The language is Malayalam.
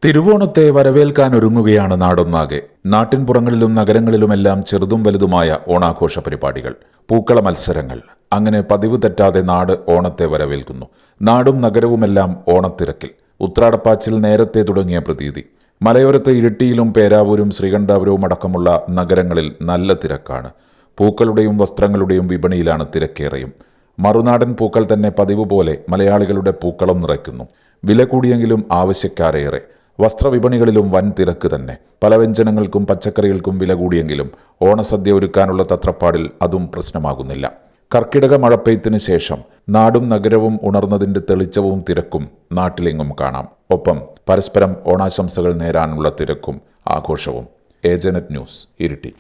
തിരുവോണത്തെ വരവേൽക്കാനൊരുങ്ങുകയാണ് നാടൊന്നാകെ. നാട്ടിൻപുറങ്ങളിലും നഗരങ്ങളിലുമെല്ലാം ചെറുതും വലുതുമായ ഓണാഘോഷ പരിപാടികൾ, പൂക്കള മത്സരങ്ങൾ. അങ്ങനെ പതിവ് തെറ്റാതെ നാട് ഓണത്തെ വരവേൽക്കുന്നു. നാടും നഗരവുമെല്ലാം ഓണത്തിരക്കിൽ. ഉത്രാടപ്പാച്ചിൽ നേരത്തെ തുടങ്ങിയ പ്രതീതി. മലയോരത്ത് ഇരിട്ടിയിലും പേരാവൂരും ശ്രീകണ്ഠാപുരവും അടക്കമുള്ള നഗരങ്ങളിൽ നല്ല തിരക്കാണ്. പൂക്കളുടെയും വസ്ത്രങ്ങളുടെയും വിപണിയിലാണ് തിരക്കേറെയും. മറുനാടൻ പൂക്കൾ തന്നെ പതിവ് പോലെ മലയാളികളുടെ പൂക്കളം നിറയ്ക്കുന്നു. വില കൂടിയെങ്കിലും ആവശ്യക്കാരേറെ. വസ്ത്രവിപണികളിലും വൻ തിരക്ക് തന്നെ. പല വ്യഞ്ജനങ്ങൾക്കും പച്ചക്കറികൾക്കും വില കൂടിയെങ്കിലും ഓണസദ്യ ഒരുക്കാനുള്ള തത്രപ്പാടിൽ അതും പ്രശ്നമാകുന്നില്ല. കർക്കിടക മഴപ്പെയ്ത്തിന് ശേഷം നാടും നഗരവും ഉണർന്നതിന്റെ തെളിച്ചവും തിരക്കും നാട്ടിലെങ്ങും കാണാം. ഒപ്പം പരസ്പരം ഓണാശംസകൾ നേരാനുള്ള തിരക്കും ആഘോഷവും. ഏജനറ്റ് ന്യൂസ്, ഇരിട്ടി.